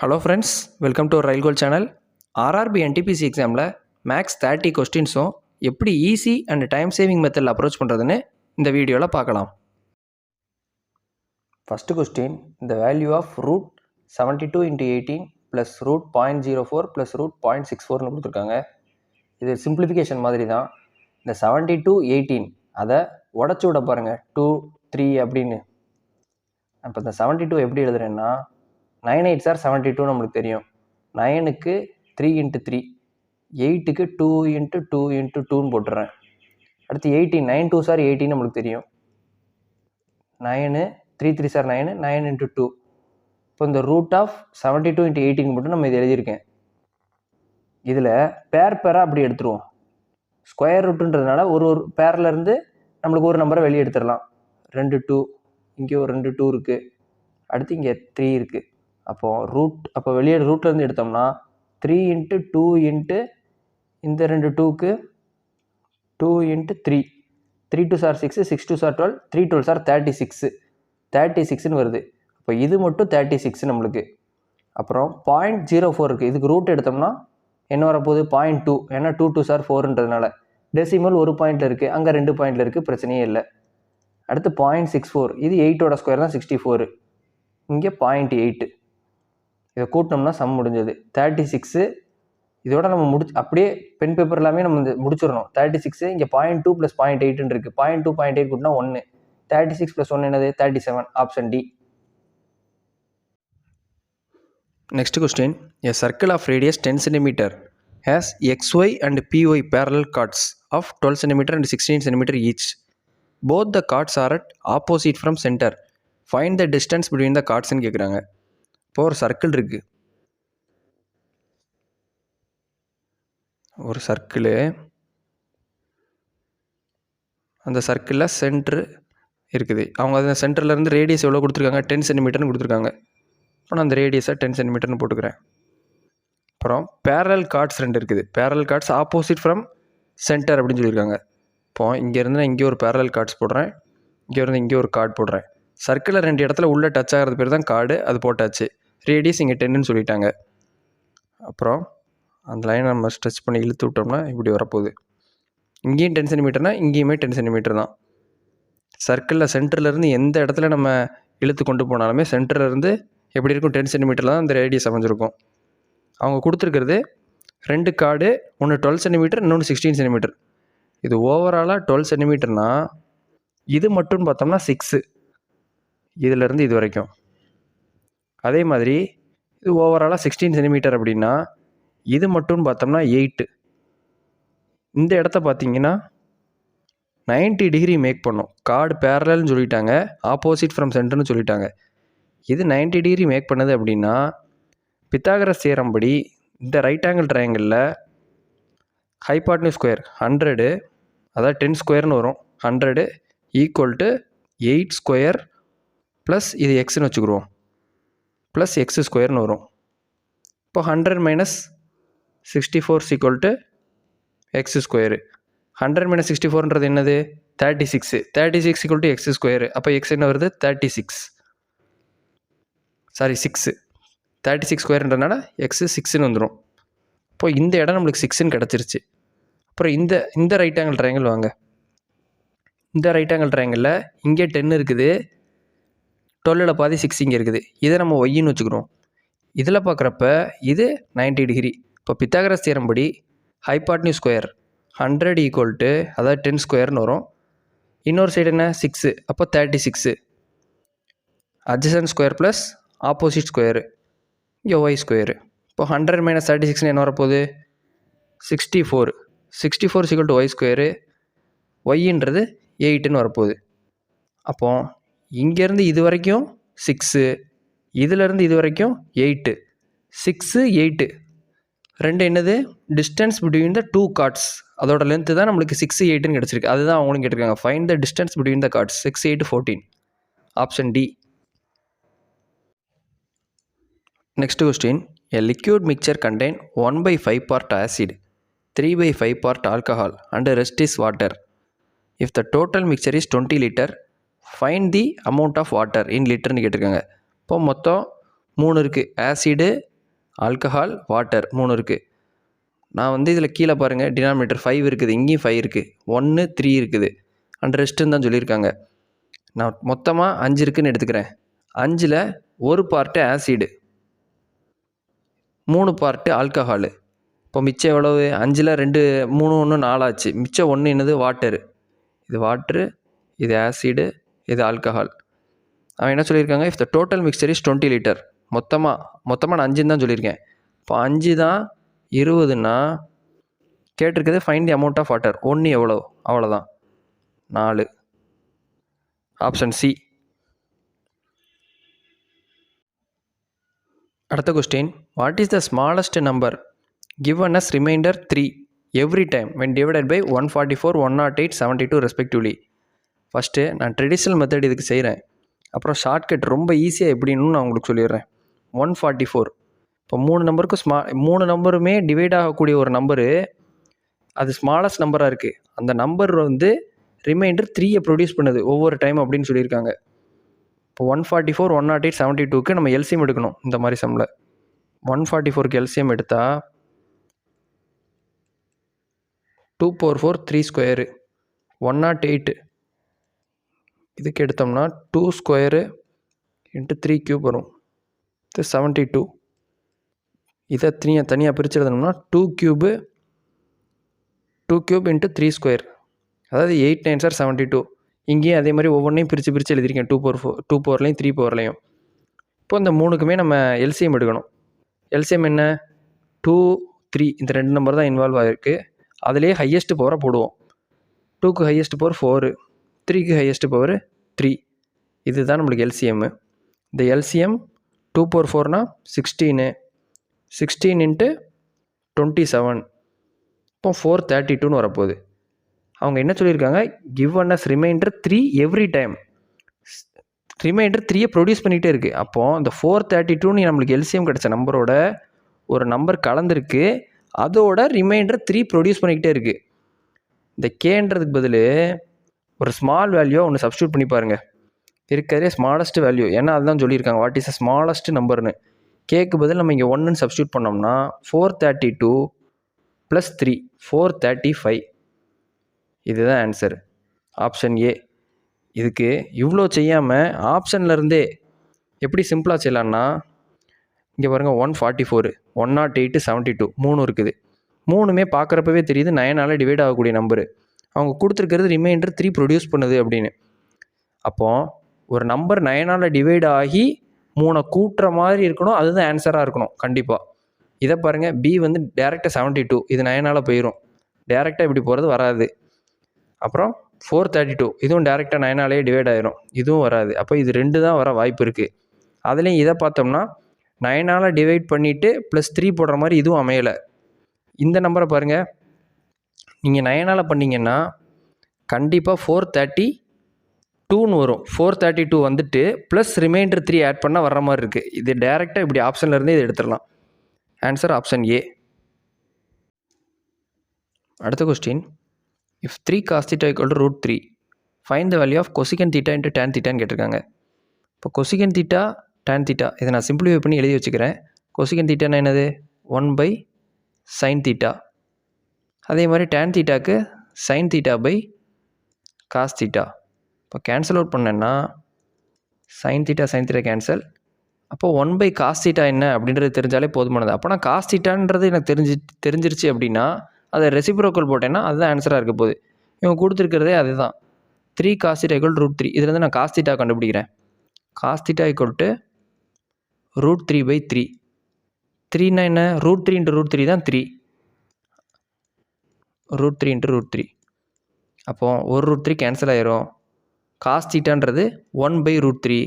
Hello friends, welcome to rail goal channel. RRB NTPC எக்ஸாமில் max 30 கொஸ்டின்ஸும் எப்படி easy and time saving மெத்தடில் approach பண்ணுறதுன்னு இந்த வீடியோவில் பார்க்கலாம். ஃபஸ்ட்டு கொஸ்டின், இந்த value of root 72 × 18 plus root 0.04 plus root 0.64னு கொடுத்துருக்காங்க. இது சிம்பிளிஃபிகேஷன் மாதிரி தான். இந்த 72 18 அதை உடச்சி விட பாருங்கள், 2 3 அப்படின்னு. இப்போ இந்த 72 எப்படி எழுதுறேன்னா 9 8 சார் 72 நம்மளுக்கு தெரியும். 9க்கு 3 × 3, 8க்கு 2 × 2 × 2ன்னு போட்டுறேன். அடுத்து 18, 9 2 சார் 18 நம்மளுக்கு தெரியும். 9 3 3 சார் 9, 9 × 2. இப்போ இந்த ரூட் ஆஃப் 72 × 18 மட்டும் நம்ம இது எழுதியிருக்கேன். இதில் பேராக அப்படி எடுத்துருவோம். ஸ்கொயர் ரூட்டுன்றதுனால ஒரு பேர்லேருந்து நம்மளுக்கு ஒரு நம்பரை வெளியே எடுத்துடலாம். 2 2, இங்கே ஒரு 2 2 இருக்குது, அடுத்து இங்கே 3 இருக்குது. அப்போ வெளியே ரூட்லேருந்து எடுத்தோம்னா 3 × 2 × இந்த 2 2க்கு 2 × 3, 3 2 சார் 6, 6 2 சார் 12, 3 12 சார் 36ன்னு வருது. இப்போ இது மட்டும் 36 நம்மளுக்கு. அப்புறம் 0.04 இருக்குது, இதுக்கு ரூட் எடுத்தோம்னா என்ன வரப்போகுது 0.2, ஏன்னா 2 2 சார் 4ன்றதுனால. டெசிமல் ஒரு பாயிண்டில் இருக்குது, அங்கே 2 பாயிண்டில் இருக்குது, பிரச்சனையே இல்லை. அடுத்து 0.64, இது 8ஓட ஸ்கொயர் தான் 64, இங்கே 0.8. இதை கூட்டினோம்னா சம் முடிஞ்சது 36. இதோட நம்ம அப்படியே பென் பேப்பர் எல்லாமே நம்ம முடிச்சிடணும். 36, இங்கே 0.2 + 0.8 இருக்குது. 0.2 0.8 கூட்டினா 1, 36 + 1 என்னது 37, option D. Next question, a circle of radius 10 cm has xy and py parallel chords of 12 cm and 16 cm each. Both the chords are at opposite from center. Find the distance between the chordsன்னு கேட்குறாங்க. இப்போ ஒரு circle இருக்குது. ஒரு circle, அந்த சர்க்கிளில் centre இருக்குது. அவங்க அந்த சென்டர்லேருந்து ரேடியஸ் எவ்வளோ கொடுத்துருக்காங்க, 10 cm கொடுத்துருக்காங்க. இப்போ நான் அந்த ரேடியஸை 10 cm போட்டுக்கிறேன். அப்புறம் பேரலல் கார்ட்ஸ் 2 இருக்குது. Parallel chords opposite from centre அப்படின்னு சொல்லியிருக்காங்க. இப்போ இங்கேருந்து நான் இங்கே ஒரு பேரலல் கார்ட்ஸ் போடுறேன், இங்கேருந்து இங்கே ஒரு கார்டு போடுறேன். சர்க்கிளில் 2 இடத்துல உள்ளே டச் ஆகிறது பேர் தான் கார்டு, அது போட்டாச்சு. ரேடியஸ் இங்கே 10ன்னு சொல்லிட்டாங்க. அப்புறம் அந்த லைனை நம்ம ஸ்ட்ரெச் பண்ணி இழுத்து விட்டோம்னா இப்படி வரப்போகுது. இங்கேயும் 10 cm, இங்கேயுமே 10 cm தான். சர்க்கிளில் சென்டர்லேருந்து எந்த இடத்துல நம்ம இழுத்து கொண்டு போனாலுமே சென்டர்லேருந்து எப்படி இருக்கும் 10 cm தான் அந்த ரேடியஸ் அமைஞ்சிருக்கும். அவங்க கொடுத்துருக்கிறது 2 கார்டு, ஒன்று 12 cm, இன்னொன்று 16 cm. இது ஓவராலாக 12 cmனா இது மட்டும் பார்த்தோம்னா 6, இதிலேருந்து இது வரைக்கும். அதே மாதிரி இது ஓவராலாக 16 cm அப்படின்னா இது மட்டும் பார்த்தோம்னா 8. இந்த இடத்த பார்த்தீங்கன்னா 90 டிகிரி மேக் பண்ணும். கார்டு பேரலல்னு சொல்லிட்டாங்க, ஆப்போசிட் ஃப்ரம் சென்டர்னு சொல்லிட்டாங்க. இது 90 டிகிரி மேக் பண்ணுது அப்படின்னா பித்தாகரஸ் தியரம் படி இந்த ரைட் ஆங்கிள் ட்ரையாங்கிளில் ஹைபாட்னியூஸ் ஸ்கொயர் 100, அதாவது 10 ஸ்கொயர்னு வரும். 100 = 8 ஸ்கொயர் ப்ளஸ் இது எக்ஸ்ன்னு வச்சுக்கிடுவோம், ப்ளஸ் எக்ஸ் ஸ்கொயர்னு வரும். இப்போ 100 - 64 = எக்ஸ் ஸ்கொயரு. 100 - 64ன்றது என்னது 36. 36 = எக்ஸ் ஸ்கொயரு. அப்போ எக்ஸ் என்ன வருது 36, சாரி 6. 36 ஸ்கொயர்ன்றதுனால எக்ஸ் 6ன்னு வந்துடும். இப்போ இந்த இடம் நம்மளுக்கு 6ன்னு கிடச்சிருச்சு. அப்புறம் இந்த ரைட் ஆங்கிள் ட்ரையாங்கிள் வாங்க. இந்த ரைட் ஆங்கிள் ட்ரையாங்கிளில் இங்கே 10 இருக்குது, 12ல் பாதி 6 இங்கே இருக்குது. இதை நம்ம ஒய்ன்னு வச்சுக்கிறோம். இதில் பார்க்குறப்ப இது 90 டிகிரி. இப்போ பித்தாகரஸ் தியரம் படி ஹைபாட்னியூஸ் ஸ்கொயர் 100 = அதாவது 10 ஸ்கொயர்னு வரும். இன்னொரு சைடு என்ன 6, அப்போ 36. Adjacent square plus opposite square, இங்கே ஒய் ஸ்கொயரு. இப்போ 100 - 36 என்ன வரப்போகுது 64. 64 = ஒய் ஸ்கொயரு, ஒய்ன்றது 8ன்னு வரப்போகுது. அப்போது இங்கேருந்து இது வரைக்கும் 6, இதிலேருந்து இது வரைக்கும் 8. 6 8 ரெண்டு என்னது டிஸ்டன்ஸ் பிட்வீன் த 2 கார்ட்ஸ், அதோட லென்த்து தான் நம்மளுக்கு 6 8ன்னு கிடச்சிருக்கு. அதுதான் அவங்களும் கேட்டிருக்காங்க. Find the distance between the chords 6 8 14, option D. Next question, a liquid mixture contain 1/5 part acid, 3/5 part alcohol and rest is water. If the total mixture is 20 liter, find the amount of water in literன்னு கேட்டிருக்காங்க. இப்போ மொத்தம் 3 இருக்குது. Acid, alcohol, water 3 இருக்குது. நான் வந்து இதில் கீழே பாருங்கள் டினாமினேட்டர் 5 இருக்குது, இங்கேயும் 5 இருக்குது, 1 3 இருக்குது, அண்ட் ரெஸ்ட்டுன்னு தான் சொல்லியிருக்காங்க. நான் மொத்தமாக 5 இருக்குதுன்னு எடுத்துக்கிறேன். 5ல் ஒரு பார்ட்டு ஆசிடு, 3 பார்ட்டு ஆல்கஹாலு. இப்போ மிச்சம் எவ்வளவு? 5ல் 2 3 1 4 ஆச்சு. மிச்சம் 1 என்னது? வாட்டரு. இது வாட்ரு, இது ஆசிடு, இது ஆல்கஹால். அவன் என்ன சொல்லியிருக்காங்க? If the total mixture is 20 litre. மொத்தமாக நான் 5ன்னு தான் சொல்லியிருக்கேன். இப்போ 5 தான் 20ன்னா கேட்டிருக்குது find the amount of water. 1 எவ்வளோ? அவ்வளோதான், 4. Option C. அடுத்த question, what is the smallest number given as reminder 3 every time when divided by 144, 108, 72 respectively? First நான் ட்ரெடிஷ்னல் மெத்தட் இதுக்கு செய்கிறேன். அப்புறம் ஷார்ட்கட் ரொம்ப ஈஸியாக எப்படின்னு நான் உங்களுக்கு சொல்லிடுறேன். 144. இப்போ 3 நம்பருமே டிவைட் ஆகக்கூடிய ஒரு நம்பரு, அது ஸ்மாலஸ்ட் நம்பராக இருக்குது. அந்த நம்பர் வந்து ரிமைண்டர் 3 ப்ரொடியூஸ் பண்ணுது ஒவ்வொரு டைம் அப்படின்னு சொல்லியிருக்காங்க. இப்போ 144, 108, 72க்கு நம்ம எல்சிஎம் எடுக்கணும். இந்த மாதிரி சம்மில் 144க்கு எல்சிஎம் எடுத்தால் 2 power 4 3 ஸ்கொயரு, 108 இதுக்கு எடுத்தோம்னா 2 ஸ்கொயரு இன்ட்டு 3 கியூப் வரும். இது 72. இதை தனியாக பிரித்து எழுதணும்னா 2 கியூப் இன்ட்டு 3 ஸ்கொயர், அதாவது 8 9s are 72. இங்கேயும் அதே மாதிரி ஒவ்வொன்றையும் பிரித்து எழுதியிருக்கேன். 2 power 4, 2 பவர்லையும் 3 பவர்லையும். இப்போ இந்த 3க்குமே நம்ம எல்சிஎம் எடுக்கணும். எல்சிஎம் என்ன? 2 3, இந்த 2 நம்பர் தான் இன்வால்வ் ஆகிருக்கு. அதிலே ஹையஸ்ட் பவரை போடுவோம். 2க்கு ஹையஸ்ட் பவர் 4, 3க்கு ஹையஸ்ட் பவர் 3. இதுதான் நம்மளுக்கு எல்சிஎம்மு. இந்த எல்சிஎம் 2 power 4னா 16, 16 இன்ட்டு 27, இப்போ 432ன்னு வரப்போகுது. அவங்க என்ன சொல்லியிருக்காங்க? Given as reminder 3 every time. Remainder 3 produce பண்ணிகிட்டே இருக்குது. அப்போது இந்த 432 நம்மளுக்கு எல்சிஎம் கிடச்ச நம்பரோட ஒரு நம்பர் கலந்துருக்கு, அதோட ரிமைண்டர் 3 ப்ரொடியூஸ் பண்ணிக்கிட்டே இருக்குது. இந்த கேன்றதுக்கு பதில் ஒரு ஸ்மால் வேல்யூ ஒன்று சப்ஸ்டியூட் பண்ணி பாருங்கள். இருக்கிறதே ஸ்மாலஸ்ட் வேல்யூ, ஏன்னா அதுதான் சொல்லியிருக்காங்க வாட் இஸ் அ ஸ்மாலஸ்ட் நம்பர்னு. கேக்கு பதில் நம்ம இங்கே 1ன்னு சப்ஸ்டியூட் பண்ணோம்னா 432 + 3 435. இதுதான் ஆன்சர், ஆப்ஷன் ஏ. இதுக்கு இவ்வளோ செய்யாமல் ஆப்ஷன்லேருந்தே எப்படி சிம்பிளாக செய்யலான்னா, இங்கே பாருங்கள் 144, 108, 72 3 இருக்குது. 3மே பார்க்குறப்பவே தெரியுது 9ஆல் டிவைட் ஆகக்கூடிய நம்பரு. அவங்க கொடுத்துருக்கிறது ரிமைண்டர் 3 ப்ரொடியூஸ் பண்ணுது அப்படின்னு. அப்போது ஒரு நம்பர் 9ஆல் டிவைட் ஆகி 3 கூட்டுற மாதிரி இருக்கணும், அதுதான் ஆன்சராக இருக்கணும் கண்டிப்பாக. இதை பாருங்கள், பி வந்து டேரெக்டாக 72, இது 9ஆல் போயிடும், டேரெக்டாக இப்படி போகிறது வராது. அப்புறம் 432, இதுவும் டேரெக்டாக 9ஆலே டிவைட் ஆகிரும், இதுவும் வராது. அப்போ இது 2 தான் வர வாய்ப்பு இருக்குது. அதுலேயும் இதை பார்த்தோம்னா 9ஆல் டிவைட் பண்ணிவிட்டு +3 போடுற மாதிரி இதுவும் அமையலை. இந்த நம்பரை பாருங்கள், நீங்கள் 9ஆல் பண்ணிங்கன்னா கண்டிப்பாக 432ன்னு வரும். 432 வந்துட்டு ப்ளஸ் ரிமைண்டர் 3 ஆட் பண்ணால் வர்ற மாதிரி இருக்குது. இது டேரெக்டாக இப்படி ஆப்ஷன்லேருந்தே இதை எடுத்துடலாம். Answer option A. அடுத்த question, if 3 cos θ = √3 find the value of cosecant θ into tan θன்னு கேட்டிருக்காங்க. இப்போ கொசிகன் θ tan θ இதை நான் சிம்பிளிஃபை பண்ணி எழுதி வச்சுக்கிறேன். கொசிகன் θன்னா என்னது? 1/sin θ. அதே மாதிரி tan θக்கு sin θ cos θ. இப்போ கேன்சல் அவுட் பண்ணேன்னா sin θ கேன்சல். அப்போ 1/cos θ என்ன அப்படின்றது தெரிஞ்சாலே போதுமானது. அப்போ நான் cos θன்றது எனக்கு தெரிஞ்சிருச்சு அப்படின்னா அதை ரெசிப்ரோக்கல் போட்டேன்னா அதுதான் ஆன்சராக இருக்க போகுது. இவங்க கொடுத்துருக்கிறதே அதுதான். 3 cos θ = √3. இதுலேருந்து நான் cos θ கண்டுபிடிக்கிறேன். cos θ = √3/3. 3னா என்ன? √3 × √3 தான் 3. √3 × √3. அப்போது ஒரு √3 கேன்சல் ஆயிரும். cos θன்றது 1/√3.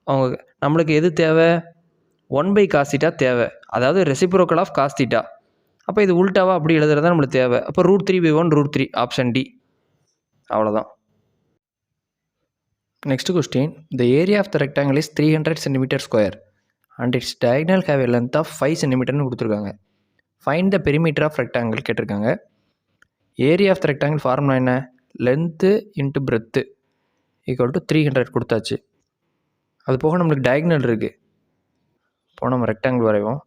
அவங்க நம்மளுக்கு எது தேவை? 1/cos θ தேவை, அதாவது ரெசிப்ரோக்கல் ஆஃப் cos θ. அப்போ இது உல்டாவா அப்படி எழுதுறது தான் நம்மளுக்கு தேவை. அப்போ √3/1 √3, ஆப்ஷன் டி. அவ்வளோதான். Next question, the area of the rectangle is 300 cm² and it's diagonal have a length of 5 cm கொடுத்துருக்காங்க. Find the perimeter of rectangle கேட்டிருக்காங்க. Area of the rectangle formula என்ன? லென்த்து இன்ட்டு பிரெத்து = 300 கொடுத்தாச்சு. அது போக நம்மளுக்கு diagonal இருக்குது. இப்போ நம்ம ரெக்டாங்கிள் வரைவோம்.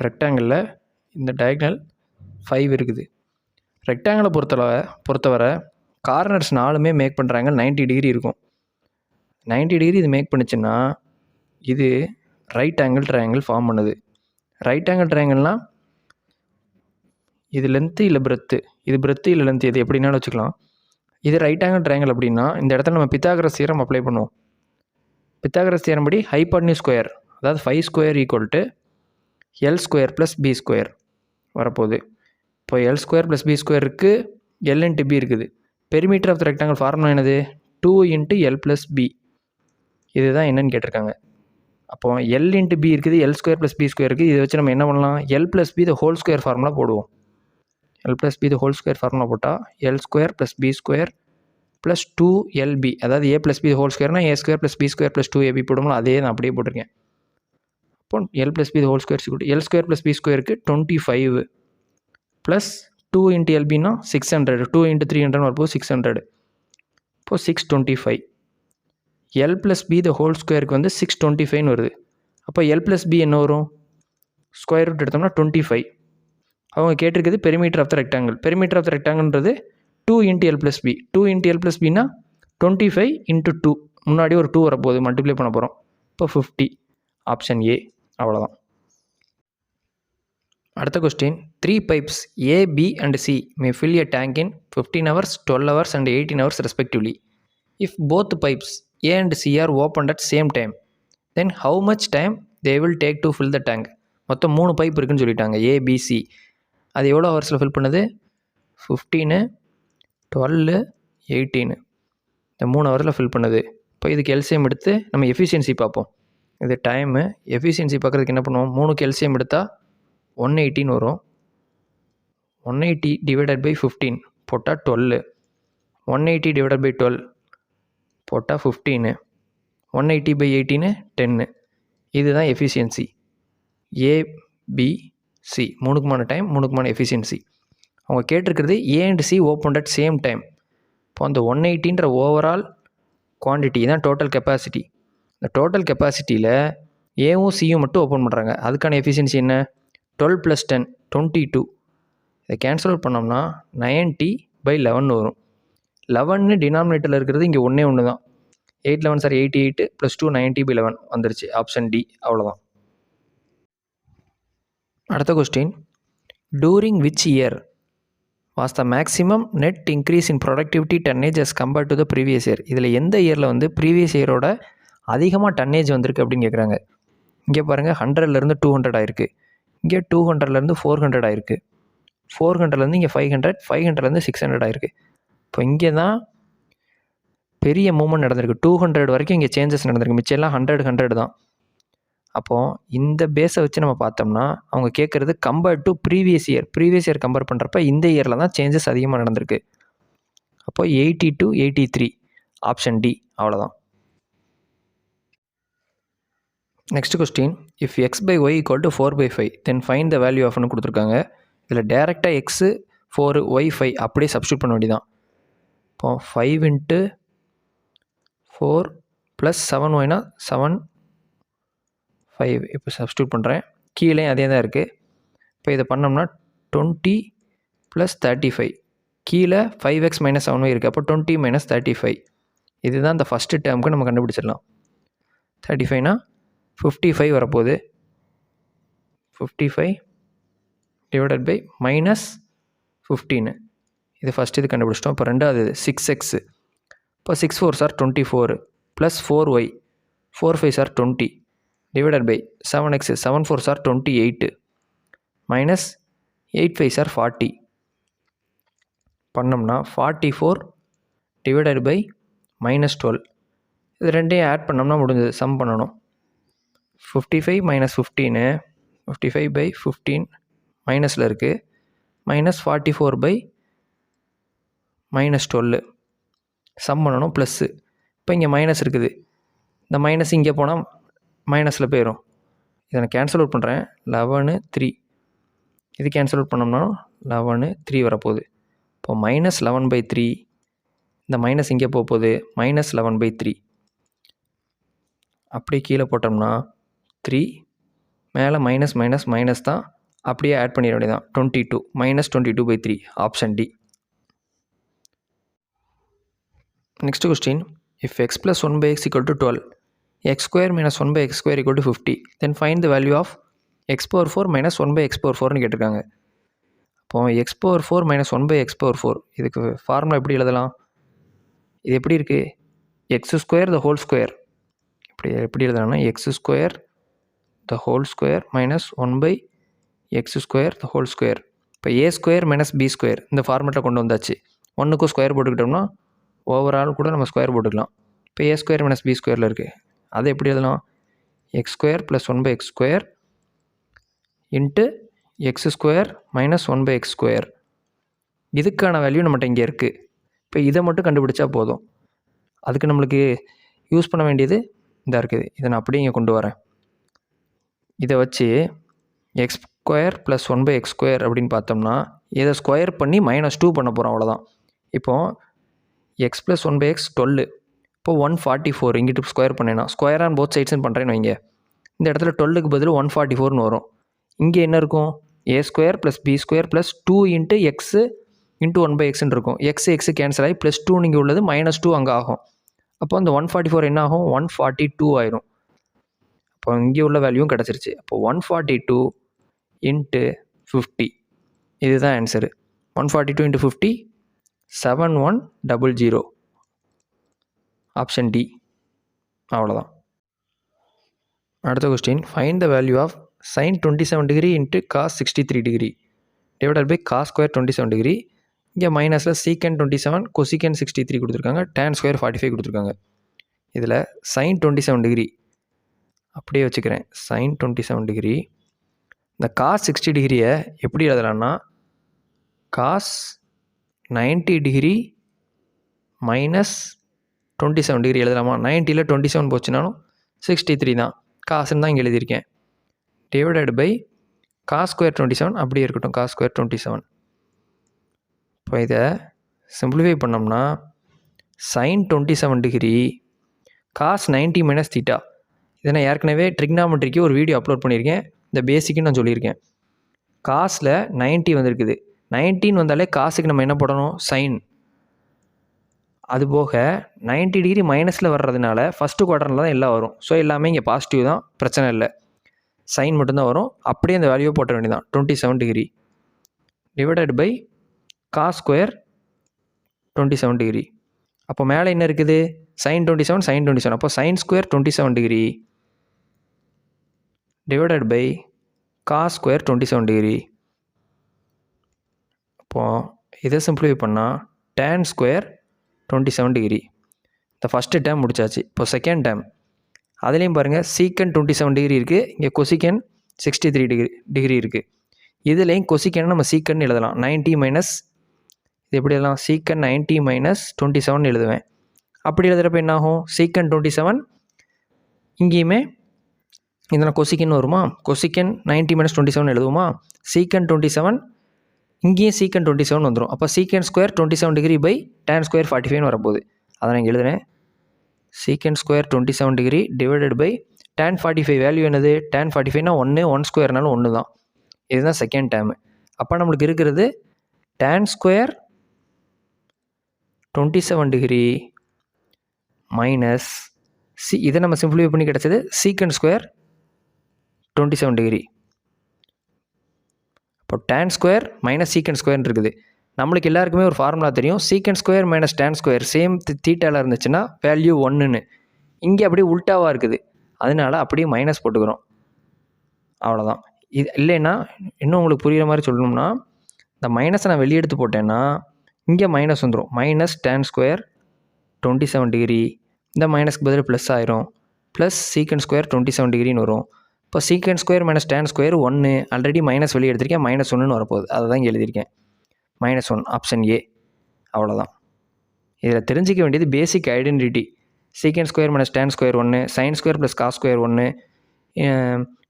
ரெக்டாங்கிளில் இந்த டயக்னல் 5 இருக்குது. ரெக்டாங்கிளை பொறுத்தவரை கார்னர்ஸ் 4மே மேக் பண்ணுறாங்க 90 டிகிரி இருக்கும். 90 டிகிரி இது மேக் பண்ணுச்சுன்னா இது ரைட் ஆங்கிள் ட்ரையாங்கிள் ஃபார்ம் பண்ணுது. ரைட் ஆங்கிள் ட்ரையாங்கிள்னால் இது லென்த்து இல்லை பிரெத்து, இது பிரெத்து இல்லை லென்த்து, இது எப்படின்னாலும் வச்சுக்கலாம். இது ரைட் ஆங்கிள் ட்ரையாங்கிள் அப்படின்னா இந்த இடத்துல நம்ம பித்தாகரஸ் தியரம் அப்ளை பண்ணுவோம். பித்தாகரஸ் தியரம் படி ஹைபாட்னியூஸ் ஸ்கொயர், அதாவது 5 square equal to L square plus B square வரப்போகுது. இப்போ L square plus B square இருக்குது, எல் இன்ட்டு பி இருக்குது. Perimeter of the rectangle formula என்னது? 2 இன்ட்டு எல் ப்ளஸ் பி. இதுதான் என்னன்னு கேட்டிருக்காங்க. அப்போ எல் இன்ட்டு பி இருக்குது, L square plus B square இருக்குது. இதை வச்சு நம்ம என்ன பண்ணலாம்? L plus B the whole square formula போடுவோம். L plus B the whole square formula போட்டால் L square plus B square plus 2LB, அதாவது ஏ ப்ளஸ் பி ஹோல் ஸ்கொயர்னா A square plus B square plus 2AB போடுவோம். அதே நான் அப்படியே போட்டிருக்கேன். இப்போ L plus B whole square சிக்குட்டு எல் ஸ்கொயர் ப்ளஸ் பி ஸ்கொயருக்கு 25 ப்ளஸ் 2 இன்ட்டு எல்பின்னா 600, 2 இன்ட்டு 300 வரப்போது 600. இப்போ 625. L plus B the whole ஸ்கொயருக்கு வந்து 625ன்னு வருது. அப்போ எல் ப்ளஸ் பி என்ன வரும்? ஸ்கொயர் ரூட் எடுத்தோம்னா 25. அவங்க கேட்டிருக்குது perimeter of the rectangle. Perimeter of the ரெக்டாங்கிள்ன்றது 2 into L plus B. 2 into L plus பின்னா 25 இன்ட்டு 2, முன்னாடி ஒரு 2 வரப்போகுது, மல்டிப்ளை பண்ண போகிறோம். இப்போ 50. Option A. அவ்வளோதான். அடுத்த question, 3 pipes A, B and C may fill a tank in 15 hours, 12 hours and 18 hours respectively. If both pipes A and C are opened at same time, then how much time they will take to fill the tank? மொத்தம் 3 pipe இருக்குன்னு சொல்லிட்டாங்க, ABC. அது எவ்வளோ ஹவர்ஸில் fill பண்ணுது? 15, 12, 18. இந்த 3 ஹவரில் fill பண்ணுது. இப்போ இதுக்கு எல்சிஎம் எடுத்து நம்ம எஃபிஷியன்சி பார்ப்போம். இது டைமு. எஃபிஷியன்சி பார்க்குறதுக்கு என்ன பண்ணுவோம்? 3க்கு எல்சிஎம் எடுத்தால் 180 வரும். 180 டிவைடட் பை 15 போட்டால் 12. 180 டிவைடட் பை 12 போட்டால் 15. 180 பை 18 10. இதுதான் எஃபிஷியன்சி. ஏபிசி 3க்குமான டைம், 3க்குமான எஃபிஷியன்சி. அவங்க கேட்டிருக்கிறது A and C open at same time. இப்போ அந்த 180ன்ற ஓவரால் குவான்டிட்டி தான் டோட்டல் கெப்பாசிட்டி. இந்த டோட்டல் கெப்பாசிட்டியில் ஏவும் சியும் மட்டும் ஓப்பன் பண்ணுறாங்க. அதுக்கான எஃபிஷியன்சி என்ன? 12 + 10 22. இதை கேன்சல் அவுட் பண்ணோம்னா 90/11 வரும். 11 டினாமினேட்டரில் இருக்கிறது இங்கே ஒன்று தான். 8 11 சார் 88 + 2 90/11 வந்துருச்சு. Option D. அவ்வளோதான். அடுத்த question, during which year was the maximum net increase in productivity tonnage as compared to the previous year? இதில் எந்த இயரில் வந்து ப்ரீவியஸ் இயரோட அதிகமாக டன்னேஜ் வந்திருக்கு அப்படின்னு கேட்குறாங்க. இங்கே பாருங்கள், 100லேருந்து 200 ஆயிருக்கு. இங்கே 200லேருந்து 400 ஆயிருக்கு. 400லேருந்து இங்கே 500, 500லேருந்து 600 ஆயிருக்கு. இப்போ இங்கே தான் பெரிய மூவ்மெண்ட் நடந்திருக்கு. 200 வரைக்கும் இங்கே சேஞ்சஸ் நடந்திருக்கு. மிச்சம் எல்லாம் 100 தான். அப்போது இந்த பேஸை வச்சு நம்ம பார்த்தோம்னா அவங்க கேட்குறது compared to previous year compare பண்ணுறப்ப இந்த இயரில் தான் சேஞ்சஸ் அதிகமாக நடந்திருக்கு. அப்போ 80 to 83. Option D. அவ்வளோதான். Next question, if x/y = 4/5 then find the value ஆஃப்னு கொடுத்துருக்காங்க. இதில் டேரெக்டாக எக்ஸு 4 y 5 அப்படியே சப்ஸ்டியூட் பண்ண வேண்டியதான். இப்போ 5 × 4 + 7y 7 5. இப்போ சப்ஸ்டியூட் பண்ணுறேன். கீழே அதே தான் இருக்குது. இப்போ இதை பண்ணோம்னா 20 + 35. கீழே 5x - 7y இருக்குது. அப்போ 20 - 35. இதுதான் இந்த ஃபஸ்ட்டு டேர்முக்கு நம்ம கண்டுபிடிச்சிடலாம். 35னா 55 வரப்போகுது. 55 டிவைடட் பை -15. இது ஃபஸ்ட் இது கண்டுபிடிச்சிட்டோம். இப்போ ரெண்டாவது 6x. இப்போ 6 4s are 24 + 4y 4 5s are 20 divided by 7x 7 4s are 28 minus 8 5s are 40. பண்ணோம்னா 44 divided by -12. இது ரெண்டையும் ஆட் பண்ணோம்னா முடிஞ்சது. சம் பண்ணணும். 55 - 15 55/15 மைனஸில் இருக்குது. -44/-12 சம் பண்ணணும். ப்ளஸ்ஸு. இப்போ இங்கே மைனஸ் இருக்குது. இந்த மைனஸ் இங்கே போனால் மைனஸில் போயிடும். இதை நான் கேன்சல் அவுட் பண்ணுறேன். 11 3. இது கேன்சல் அவுட் பண்ணோம்னா 11 3 வரப்போகுது. இப்போ -11/3. இந்த மைனஸ் இங்கே போகுது. -11/3. அப்படியே கீழே போட்டோம்னா 3 மேலே மைனஸ் மைனஸ் மைனஸ் தான், அப்படியே ஆட் பண்ணிட வேண்டியதான். 22 -22/3 option D. Next question, if x + 1/x = 12, x² - 1/x² = 50, then find the value of x⁴ - 1/x⁴ கேட்டிருக்காங்க. இப்போ x⁴ - 1/x⁴, இதுக்கு ஃபார்முலா எப்படி எழுதலாம்? இது எப்படி இருக்குது? x² the whole square. எப்படி எழுதலாம்னா x² the whole square minus 1/x² the whole square. இப்போ a² - b², இந்த ஃபார்மேட்டில் கொண்டு வந்தாச்சு. ஒன்றுக்கும் ஸ்கொயர் போட்டுக்கிட்டோம்னா ஓவரால் கூட நம்ம ஸ்கொயர் போட்டுக்கலாம். இப்போ a² - b² இருக்குது. அதை எப்படி எழுதலாம்? x² + 1/x² into x² - 1/x². இதுக்கான வேல்யூ நம்மகிட்ட இங்கே இருக்குது. இப்போ இதை மட்டும் கண்டுபிடிச்சா போதும். அதுக்கு நம்மளுக்கு யூஸ் பண்ண வேண்டியது இதாக இருக்குது. இதை நான் அப்படியே இங்கே கொண்டு வரேன். இதை வச்சு x² + 1/x² அப்படின்னு பார்த்தோம்னா இதை ஸ்கொயர் பண்ணி -2 பண்ண போகிறோம், அவ்வளோதான். இப்போது x + 1/x 12, இப்போ 144 இங்கிட்டு ஸ்கொயர் பண்ணேன்னா ஸ்கொயர் ஆன் போத் சைட்ஸ்ன்னு பண்ணுறேன்னு வைங்க. இந்த இடத்துல 12க்கு பதில் 144ன்னு வரும். இங்கே என்ன இருக்கும்? a² + b² + 2 × x × 1/xன்னு இருக்கும். x கேன்சல் ஆகி +2 இங்கே உள்ளது -2 அங்கே ஆகும். அப்போ அந்த 144 என்ன ஆகும்? 142 ஆயிரும். அப்போ இங்கே உள்ள வேல்யூவும் கிடச்சிருச்சு. அப்போ 142 × 50, இதுதான் ஆன்சரு. 142 × 50 7100. Option D. அவ்வளோதான். அடுத்த question, find the value of sin 27° × cos 63° divided by cos² 27°. இங்கே மைனஸில் secant 27, cosecant 63 கொடுத்துருக்காங்க, tan² 45 கொடுத்துருக்காங்க. இதில் sin 27° அப்படியே வச்சுக்கிறேன். sin 27°, இந்த cos 60°-ஐ எப்படி எழுதலாம்னா cos 90° - 27° எழுதலாமா? 90ல் 27 போச்சுனாலும் 63 தான், காசுன்னு தான் இங்கே எழுதியிருக்கேன். டிவைடட் பை cos² 27 அப்படியே இருக்கட்டும், cos² 27. இப்போ இதை சிம்பிளிஃபை பண்ணோம்னா sin 27° cos 90 - θ. இதை நான் ஏற்கனவே ட்ரிக்னாமெட்ரிக்கு ஒரு வீடியோ அப்லோட் பண்ணியிருக்கேன். இந்த பேசிக்குன்னு நான் சொல்லியிருக்கேன். காசில் 90 வந்திருக்குது. 19 வந்தாலே காசுக்கு நம்ம என்ன போடணும்? சைன். அதுபோக 90° மைனஸில் வர்றதுனால ஃபஸ்ட்டு குவார்டரில் தான் எல்லாம் வரும். ஸோ எல்லாமே இங்கே பாசிட்டிவ் தான், பிரச்சனை இல்லை. சைன் மட்டும்தான் வரும். அப்படியே அந்த வேல்யூவை போட்ட வேண்டியதான். 27° டிவைடட் பை cos² 27°. அப்போ மேலே என்ன இருக்குது? sin 27 sin 27. அப்போ sin² 27° டிவைடட் பை cos² 27°. அப்போது இதை சிம்பிளிஃபை பண்ணால் tan² 27°. இந்த ஃபஸ்ட்டு டேர்ம் முடிச்சாச்சு. இப்போ செகண்ட் டேர்ம், அதுலேயும் பாருங்கள் secant 27° இருக்குது, இங்கே cosecant 63° இருக்குது. இதுலேயும் cosecant நம்ம secant எழுதலாம். 90 மைனஸ் இது எப்படி எழுதலாம்? secant 90 - 27 எழுதுவேன். அப்படி எழுதுகிறப்ப என்ன ஆகும்? secant 27 இங்கேயுமே இதனால் cosecant வருமா? cosecant 90 - 27 எழுதுவோமா? secant 27 இங்கேயும் secant 27 வந்துடும். அப்போ secant² 27° பை tan² 45 வரப்போகுது. அதை நான் இங்கே எழுதுறேன். secant² 27° divided by tan 45 value என்னது? tan 45னா 1, 1² 1 தான். இதுதான் செகண்ட் டேர்மு. அப்போ நம்மளுக்கு இருக்கிறது tan² 27° மைனஸ் இதை நம்ம சிம்பிளிஃபை பண்ணி கிடச்சது secant² 27°. இப்போ tan² மைனஸ் secant² இருக்குது. நம்மளுக்கு எல்லாருக்குமே ஒரு ஃபார்முலா தெரியும். secant² மைனஸ் tan² சேம் தீட்டாவில் இருந்துச்சுன்னா வேல்யூ 1ன்னு. இங்கே அப்படியே உல்ட்டாவாக இருக்குது, அதனால அப்படியே மைனஸ் போட்டுக்கிறோம், அவ்வளோதான். இது இல்லைன்னா இன்னும் உங்களுக்கு புரிகிற மாதிரி சொல்லணும்னா, இந்த மைனஸை நான் வெளியே எடுத்து போட்டேன்னா இங்கே மைனஸ் வந்துடும். மைனஸ் tan² 27°, இந்த மைனஸ்க்கு பதில் ப்ளஸ் ஆயிரும், ப்ளஸ் secant² 27°ன்னு வரும். இப்போ secant² minus tan² 1, already minus வெளியே எடுத்திருக்கேன், -1ன்னு வரப்போகுது. அதை தான் இங்கே எழுதியிருக்கேன். -1 ஆப்ஷன் ஏ. அவ்வளோதான். இதில் தெரிஞ்சிக்க வேண்டியது basic identity. secant² minus tan² 1, sin² plus cos² 1,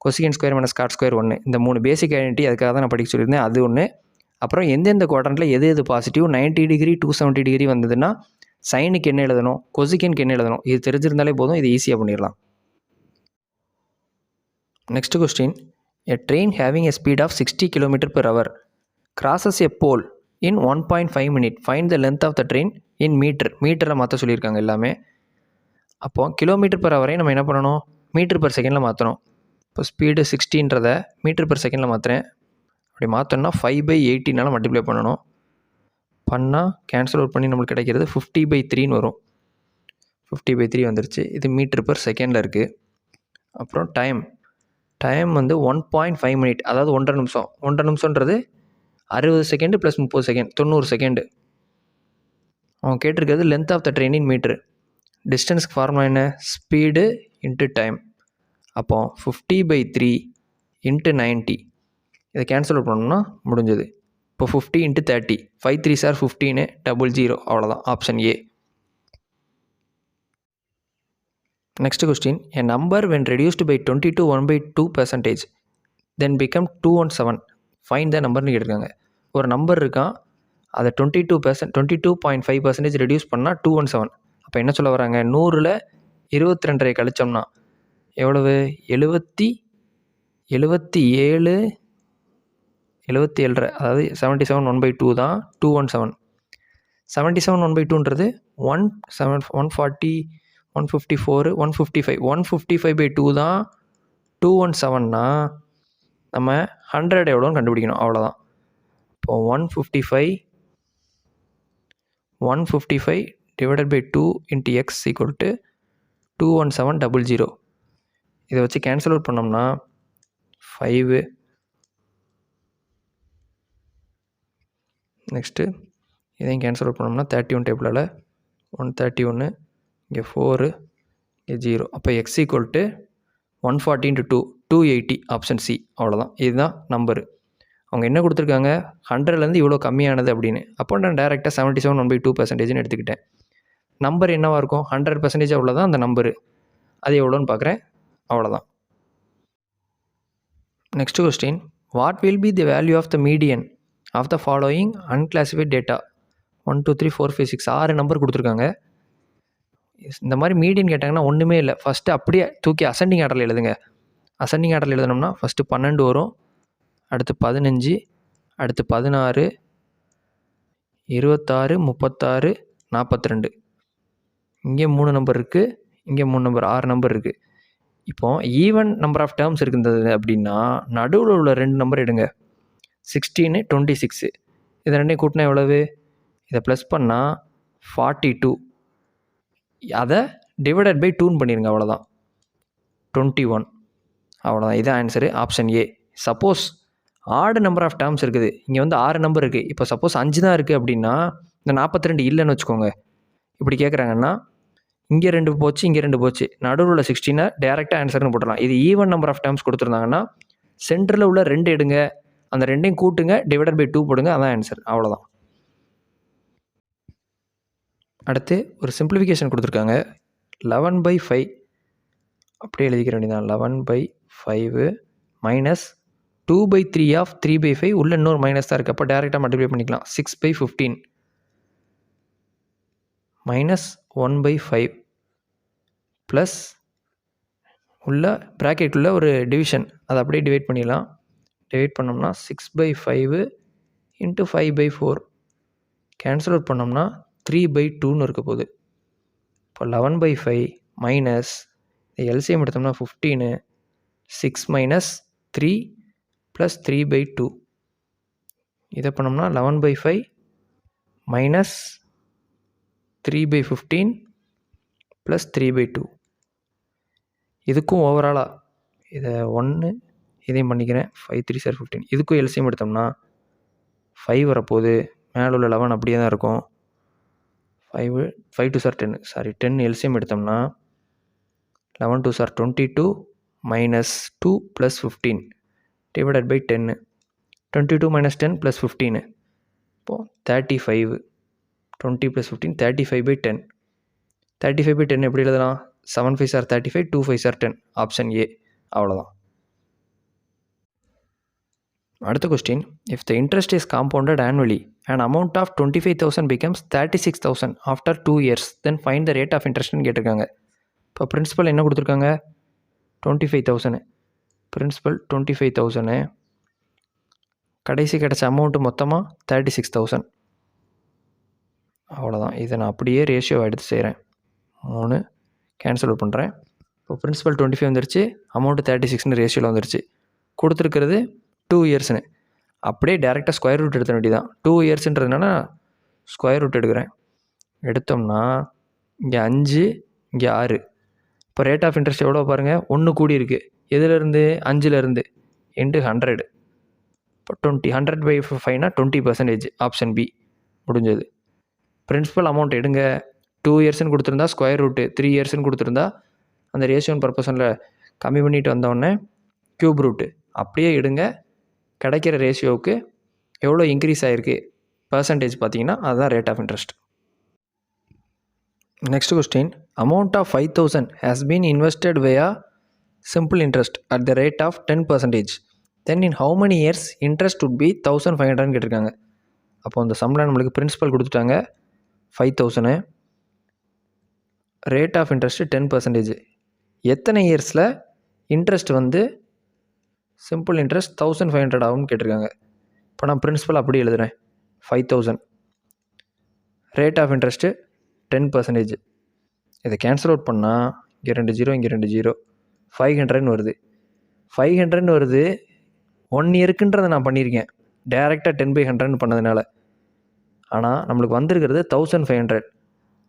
cosecant² minus cot² 1. இந்த 3 பேசிக் ஐடென்டிட்டி அதுக்காக தான் நான் படிக்க சொல்லியிருந்தேன். அது ஒன்று. அப்புறம் எந்தெந்த குவாட்ரண்ட்டில் எது பாசிட்டிவ், 90° 270° வந்ததுன்னா சைனுக்கு என்ன எழுதணும், கொசிக்கனுக்கு என்ன எழுதணும், இது தெரிஞ்சிருந்தாலே போதும். இது ஈஸியாக பண்ணிடலாம். Next question. A train having a speed of 60 km per hour crosses a pole in 1.5 minutes. Find the length of the train in meter. மீட்டரில் மாற்ற சொல்லியிருக்காங்க எல்லாமே. அப்போது கிலோமீட்டர் பர் ஹவரையும் நம்ம என்ன பண்ணணும், மீட்டர் பர் செகண்டில் மாற்றணும். இப்போ ஸ்பீடு 60ன்றதை மீட்டர் பர் செகண்டில் மாற்றுறேன். அப்படி மாற்றோன்னா 5/80 மல்டிப்ளை பண்ணணும். பண்ணால் கேன்சல் அவுட் பண்ணி நம்மளுக்கு கிடைக்கிறது 50/3 வரும். 50/3 வந்துருச்சு. இது மீட்டர் பர் செகண்டில் இருக்குது. அப்புறம் டைம் வந்து 1.5 மினிட், அதாவது 1.5 நிமிஷம். 1.5 நிமிஷன்றது 60 செகண்டு ப்ளஸ் 30 செகண்ட், 90 செகண்டு. அவன் கேட்டிருக்கிறது length of the train in metre. டிஸ்டன்ஸ்க்கு ஃபார்முலா என்ன, ஸ்பீடு இன்ட்டு டைம். அப்போ 50/3 இன்ட்டு 90. இதை கேன்சல் அவுட் பண்ணோம்னா முடிஞ்சது. இப்போ 50 இன்ட்டு 30, 5 3s are 15, 00. அவ்வளோதான், option A. Next question. A number when reduced by 20 to 1/2% then become 217. Find the numberனு கேட்டிருக்காங்க. ஒரு நம்பர் இருக்கான், அதை 22.5% ரெடியூஸ் பண்ணால் 217. அப்போ என்ன சொல்ல வராங்க, 100ல் 22 கழிச்சோம்னா எவ்வளவு, 77, அதாவது 77 1/2 தான் 217. 77 1/2ன்றது 140, 154, 155. 155/2 தான் 217னா நம்ம 100 எவ்வளோன்னு கண்டுபிடிக்கணும், அவ்வளோதான். இப்போது 155 divided by 2 into X equal to 21700. இதை வச்சு கேன்சல் அவுட் பண்ணோம்னா 5. நெக்ஸ்ட்டு இதையும் கேன்சல் அவுட் பண்ணோம்னா 31 டேபிளில் 131, இங்கே 4, இங்கே 0. அப்போ X equal to 140 × 2, 280. Option C. அவ்வளோதான், இதுதான் நம்பரு. அவங்க என்ன கொடுத்துருக்காங்க, 100லேருந்து இவ்வளோ கம்மியானது அப்படின்னு. அப்போ நான் டேரெக்டாக 77 1/2% எடுத்துக்கிட்டேன். நம்பர் என்னவாக இருக்கும், 100% அவ்வளோதான் அந்த நம்பரு. அது எவ்வளோன்னு பார்க்குறேன், அவ்வளோதான். Next question. What will be the value of the median of the following unclassified data? 1 2 3 4 5 6 6 number கொடுத்துருக்காங்க. இந்த மாதிரி மீடியன் கேட்டாங்கன்னா ஒன்றுமே இல்லை, ஃபஸ்ட்டு அப்படியே தூக்கி அசெண்டிங் ஆர்டரில் எழுதுங்க. அசெண்டிங் ஆர்டரில் எழுதணும்னா ஃபஸ்ட்டு 12 வரும், அடுத்து 15, அடுத்து 16, 26, 36, 42. இங்கே 3 நம்பர் இருக்குது, இங்கே 3 நம்பர், 6 நம்பர் இருக்குது. இப்போது ஈவன் நம்பர் ஆஃப் டேர்ம்ஸ் இருக்குது அப்படின்னா நடுவில் உள்ள 2 நம்பர் எடுங்க, 16, 26. இதை ரெண்டையும் கூட்டினா எவ்வளவு, இதை ப்ளஸ் பண்ணால் 42. அதை டிவைடட் பை 2 பண்ணிடுங்க, அவ்வளோதான், 21. அவ்வளோதான், இதான் ஆன்சரு, ஆப்ஷன் ஏ. சப்போஸ் ஆடு நம்பர் ஆஃப் டேர்ம்ஸ் இருக்குது, இங்கே வந்து 6 நம்பர் இருக்குது. இப்போ சப்போஸ் 5 தான் இருக்குது அப்படின்னா இந்த 42 இல்லைன்னு வச்சுக்கோங்க. இப்படி கேட்குறாங்கன்னா இங்கே 2 போச்சு, இங்கே 2 போச்சு, நடுவில் உள்ள 16 டேரெக்டாக ஆன்சர்னு போட்டுடலாம். இது ஈவன் நம்பர் ஆஃப் டேர்ம்ஸ் கொடுத்துருந்தாங்கன்னா சென்டரில் உள்ள 2 எடுங்க, அந்த 2ஐயும் கூட்டுங்க, டிவைடட் பை 2 போடுங்க, அதான் ஆன்சர், அவ்வளோதான். அடுத்து ஒரு சிம்பிளிஃபிகேஷன் கொடுத்துருக்காங்க. 11/5 அப்படியே எழுதிக்கிற வேண்டியதான். 11/5 மைனஸ் 2/3 ஆஃப் 3/5. உள்ள இன்னொரு மைனஸ் தான் இருக்குது, அப்போ டேரெக்டாக மல்டிப்ளை பண்ணிக்கலாம். 6/15 மைனஸ் 1/5 ப்ளஸ் உள்ள ப்ராக்கெட்டுள்ள ஒரு டிவிஷன், அதை அப்படியே டிவைட் பண்ணிடலாம். டிவைட் பண்ணோம்னா 6/5 இன்ட்டு 5/4. கேன்சல் அவுட் பண்ணோம்னா 3/2ன்னு இருக்க போகுது. இப்போ 11/5 மைனஸ் எல்சிஎம் எடுத்தோம்னா 15, 6 மைனஸ் 3 ப்ளஸ் 3/2. இதை பண்ணோம்னா 11/5 மைனஸ் 3/15 ப்ளஸ் 3/2. இதுக்கும் ஓவராலாக இதை 1 இதையும் பண்ணிக்கிறேன். 5 3s are 15. இதுக்கும் எல்சிஎம் எடுத்தோம்னா 5 வரப்போகுது, மேலே உள்ள 11 அப்படியே தான் இருக்கும். 5 2s are 10, சாரி 10 எல்சிஎம் எடுத்தோம்னா 11 2s are 22 minus 2 plus 15 divided by 10. 22 minus 10 plus 15, இப்போது 35. 20 ப்ளஸ் 15 35/10. 35/10 எப்படி எழுதலாம், 7 5s are 35, 2 5s are 10. Option A, அவ்வளோதான். அடுத்த question. If the interest is compounded annually and amount of 25,000 becomes 36,000 after 2 years, then find the rate of இன்ட்ரெஸ்ட்னு கேட்டிருக்காங்க. இப்போ principal என்ன கொடுத்துருக்காங்க, 25,000. பிரின்சிபல் 25,000, கடைசி கிடச்ச அமௌண்ட்டு மொத்தமாக 36,000. அவ்வளோதான். இதை நான் அப்படியே ரேஷியோவை எடுத்து செய்கிறேன். 3 கேன்சல் அவுட் பண்ணுறேன். இப்போ பிரின்சிபல் 25 வந்துருச்சு, அமௌண்ட்டு 36ன்னு ரேஷியோவில் வந்துருச்சு. கொடுத்துருக்கிறது 2 இயர்ஸ்னு. அப்படியே டேரெக்டாக ஸ்கொயர் ரூட் எடுத்த வேண்டியதான். 2 இயர்ஸ்ன்றதுனால ஸ்கொயர் ரூட் எடுக்கிறேன். எடுத்தோம்னா இங்கே 5, இங்கே 6. இப்போ ரேட் ஆஃப் இன்ட்ரெஸ்ட் எவ்வளோ பாருங்கள், 1 கூடி இருக்குது. எதுலேருந்து? 5லேருந்து இன்ட்டு 100. இப்போ 100/5னா 20%. ஆப்ஷன் பி முடிஞ்சது. பிரின்சிபல் அமௌண்ட் எடுங்க. 2 இயர்ஸ்ன்னு கொடுத்துருந்தா ஸ்கொயர் ரூட்டு, 3 இயர்ஸ்ன்னு கொடுத்துருந்தா அந்த ரேஷியோன் பர்பஸனில் கம்மி பண்ணிட்டு வந்தோடனே க்யூப் ரூட்டு. அப்படியே எடுங்க. கிடைக்கிற ரேஷியோவுக்கு எவ்வளோ இன்க்ரீஸ் ஆகிருக்கு பர்சன்டேஜ் பார்த்தீங்கன்னா அதுதான் rate of interest. Next question, amount of 5,000 has been invested via simple interest at the rate of 10%. Then in how many years interest would be 1,500 கேட்டிருக்காங்க. அப்போ அந்த சம்மில் நம்மளுக்கு பிரின்சிபல் கொடுத்துட்டாங்க 5,000, ரேட் ஆஃப் இன்ட்ரெஸ்ட்டு 10%. எத்தனை இயர்ஸில் இன்ட்ரெஸ்ட் வந்து சிம்பிள் இன்ட்ரெஸ்ட் 1,500 ஆகும்னு கேட்டிருக்காங்க. இப்போ நான் பிரின்சிபல் அப்படி எழுதுகிறேன். 5,000, ரேட் ஆஃப் இன்ட்ரெஸ்ட்டு 10%. இதை கேன்சல் அவுட் பண்ணால் இங்கே 2 0, இங்கே 2 0, 500ன்னு வருது. 500ன்னு வருது. 1 இயருக்குன்றதை நான் பண்ணியிருக்கேன் டேரெக்டாக 10/100ன்னு பண்ணதுனால. ஆனால் நம்மளுக்கு வந்திருக்கிறது 1,500.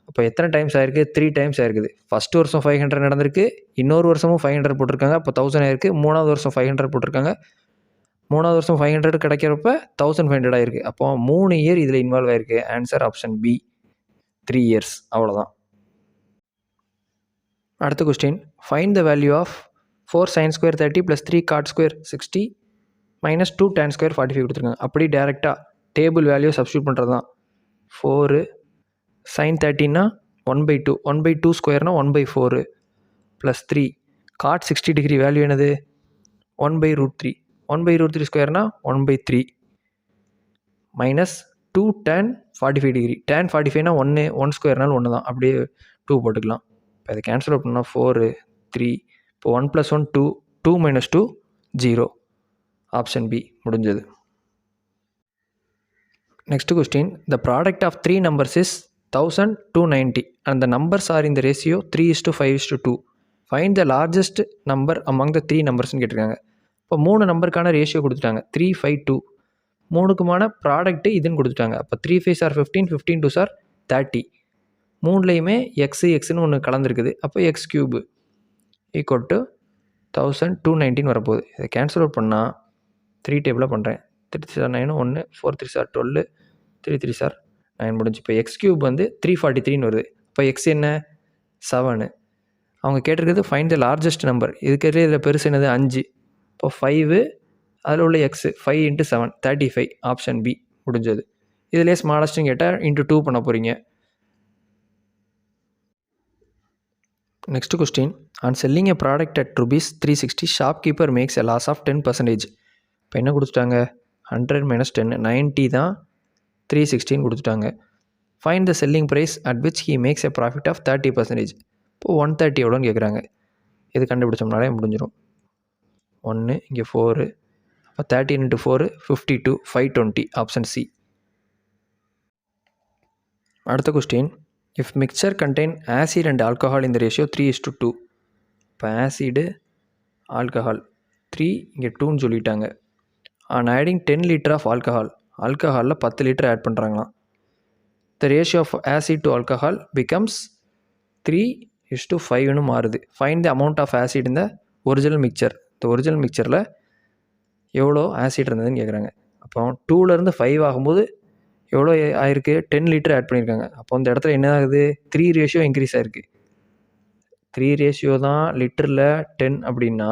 அப்போ எத்தனை டைம்ஸ் ஆயிருக்கு? 3 டைம்ஸ் ஆயிருக்குது. ஃபஸ்ட்டு வருஷம் 500 நடந்திருக்கு, இன்னொரு வருஷமும் 500 போட்டிருக்காங்க, அப்போ 1,000 ஆயிருக்கு. 3வது வருஷம் 500 போட்டிருக்காங்க, 3வது வருஷம் 500 கிடைக்கிறப்ப 1,500 ஆயிருக்கு. அப்போ 3 இயர் இதில் இன்வால்வ் ஆயிருக்கு. Answer option B 3 years. அவ்வளோதான். அடுத்த question, find the value of 4 sin square 30 + 3 cot square 60 - 2 tan square 45 கொடுத்துருக்காங்க. அப்படி டேரெக்டாக டேபிள் வேல்யூ சப்ஸ்டியூட் பண்ணுறது தான். 4 sin 30னா 1/2, 1/2 ஸ்கொயர்னா 1/4 + 3 cot 60 டிகிரி வேல்யூ என்னது? 1/√3, 1/√3 ஸ்கொயர்னா 1/3 -2 tan 45 டிகிரி. tan 45னா 1 ஸ்கொயர்னாலும் 1 தான், அப்படியே 2 போட்டுக்கலாம். இப்போ இதை கேன்சல் அவுட் பண்ணால் 4 3, இப்போ 1 + 1 2, 2 - 2 0. ஆப்ஷன் பி முடிஞ்சது. Next question, the product of 3 numbers is 1,290 and the numbers are in the ratio 3:5:2. Find the largest number among the 3 நம்பர்ஸ்ன்னு கேட்டிருக்காங்க. இப்போ 3 நம்பருக்கான ரேஷியோ கொடுத்துட்டாங்க 3, 5, 2. 3க்குமான ப்ராடக்ட்டு இதுன்னு கொடுத்துட்டாங்க. அப்போ 3 5s are 15, 15 2s are 30. 3லையுமே எக்ஸ்னு ஒன்று கலந்துருக்குது. அப்போ x கியூபு ஈக்குவல் டு 1,290 வரப்போகுது. இதை கேன்சல் அவுட் பண்ணால் 3 டேபிளாக பண்ணுறேன். 3 3 9 1, 4 3 12, 3 3 9 முடிஞ்சு. இப்போ எக்ஸ் கியூப் வந்து 343ன்னு வருது. இப்போ எக்ஸ் என்ன? 7. அவங்க கேட்டிருக்கிறது ஃபைண்ட் த லார்ஜஸ்ட் நம்பர். இதுக்கே இதில் பெருசு என்னது? 5. இப்போ 5 அதில் உள்ள எக்ஸு 5 × 7 35. ஆப்ஷன் பி முடிஞ்சது. இதிலே ஸ்மாலஸ்ட்னு கேட்டால் இன்ட்டு 2 பண்ண போகிறீங்க. Next question, on selling a product at ₹360 shopkeeper makes a loss of 10%. இப்போ என்ன கொடுத்துட்டாங்க? 100 - 10 90 தான் 360ன்னு கொடுத்துட்டாங்க. Find the selling price at which he makes a profit of 30%. இப்போது 130 எவ்வளோன்னு கேட்குறாங்க. இது கண்டுபிடிச்சோம்னாலே முடிஞ்சிடும். 1 இங்கே 4, அப்போ 13 × 4 52, 520. Option C. அடுத்த question, if mixture contain acid and alcohol இந்த ரேஷியோ 3:2. இப்போ ஆசிடு ஆல்கஹால் 3 இங்கே 2ன்னு சொல்லிட்டாங்க. ஆன் ஆடிங் 10 லிட்டர் ஆஃப் ஆல்கஹாலில் 10 லிட்டர் ஆட் பண்ணுறாங்களாம். The ratio of acid to alcohol becomes 3:5ன்னு மாறுது. Find the amount of acid இந்த ஒரிஜினல் மிக்சர். இந்த ஒரிஜினல் மிக்சரில் எவ்வளோ ஆசிட் இருந்ததுன்னு கேட்குறாங்க. அப்போ 2லேருந்து 5 ஆகும்போது எவ்வளோ ஆயிருக்கு? 10 லிட்டர் ஆட் பண்ணியிருக்காங்க. அப்போ இந்த இடத்துல என்ன ஆகுது? 3 ரேஷியோ இன்க்ரீஸ் ஆகிருக்கு. 3 ரேஷியோ தான் லிட்டரில் 10 அப்படின்னா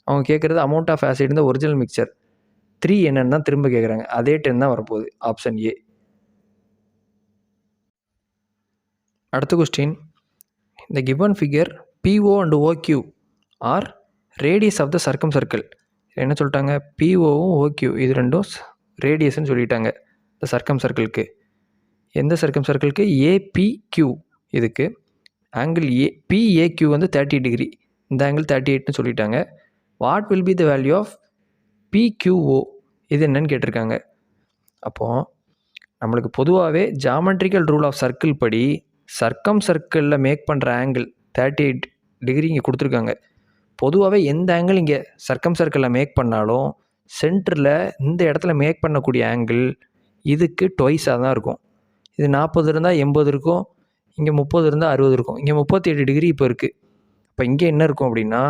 அவங்க கேட்குறது அமௌண்ட் ஆஃப் ஆசிட் இந்த ஒரிஜினல் மிக்சர் 3 என்னன்னு தான் திரும்ப கேட்குறாங்க. அதே 10 தான் வரப்போகுது. Option A. அடுத்த கொஸ்டின், இந்த given figure PO and OQ are radius of the circumcircle. என்ன சொல்லிட்டாங்க? POவும் OQ இது ரெண்டும் ரேடியஸ்ன்னு சொல்லிட்டாங்க இந்த சர்க்கம் சர்க்கிளுக்கு. எந்த சர்க்கம் சர்க்கிளுக்கு? APQ. இதுக்கு ஆங்கிள் PAQ வந்து 30 டிகிரி, இந்த ஆங்கிள் 38ன்னு சொல்லிட்டாங்க. What will be the value of PQO இது என்னன்னு கேட்டிருக்காங்க. அப்போது நம்மளுக்கு பொதுவாகவே ஜாமெட்ரிக்கல் ரூல் ஆஃப் சர்க்கிள் படி சர்க்கம் சர்க்கிளில் மேக் பண்ணுற ஆங்கிள் 38 டிகிரி இங்கே கொடுத்துருக்காங்க. பொதுவாகவே எந்த ஆங்கிள் இங்கே சர்க்கம் சர்க்கிளில் மேக் பண்ணாலும் சென்டரில் இந்த இடத்துல மேக் பண்ணக்கூடிய ஆங்கிள் இதுக்கு ட்வைஸாக தான் இருக்கும். இது 40 இருந்தால் 80 இருக்கும், இங்கே 30 இருந்தால் 60 இருக்கும், இங்கே 38 டிகிரி இப்போ இருக்குது. அப்போ இங்கே என்ன இருக்கும் அப்படின்னா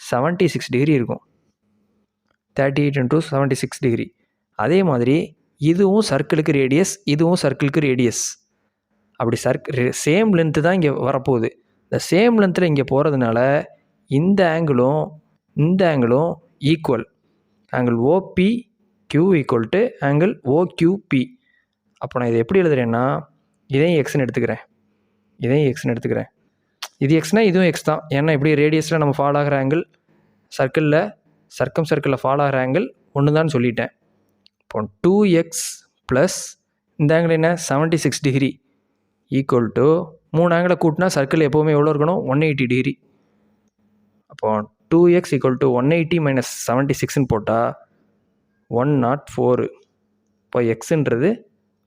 76 டிகிரி இருக்கும். 38 × 76 டிகிரி. அதே மாதிரி இதுவும் சர்க்கிளுக்கு ரேடியஸ், இதுவும் சர்க்கிளுக்கு ரேடியஸ். அப்படி சேம் லென்த்து தான் இங்கே வரப்போகுது. இந்த சேம் லென்த்தில் இங்கே போகிறதுனால இந்த ஆங்கிளும் இந்த ஆங்கிளும் equal. Angle OPQ equal to angle OQP. அப்போ நான் இதை எப்படி எழுதுறேன்னா இதையும் எக்ஸ்ன்னு எடுத்துக்கிறேன், இதையும் எக்ஸ்ன்னு எடுத்துக்கிறேன். இது எக்ஸ்னால் இதுவும் எக்ஸ் தான். ஏன்னா இப்படி ரேடியஸில் நம்ம ஃபாலோ ஆகிற ஆங்கிள் சர்க்கிளில் சர்க்கம் சர்க்கிளில் ஃபாலோ ஆகிற ஆங்கிள் ஒன்று தான் சொல்லிட்டேன். இப்போ 2x ப்ளஸ் இந்த ஆங்கிள் என்ன 76 டிகிரி ஈக்குவல் டு 3 ஆங்கிளை கூட்டினா சர்க்கிள் எப்போவுமே எவ்வளோ இருக்கணும் 180 டிகிரி. அப்போது 2x ஈக்குவல் டு 180 மைனஸ் 76ன்னு போட்டால் 104. இப்போ எக்ஸுன்றது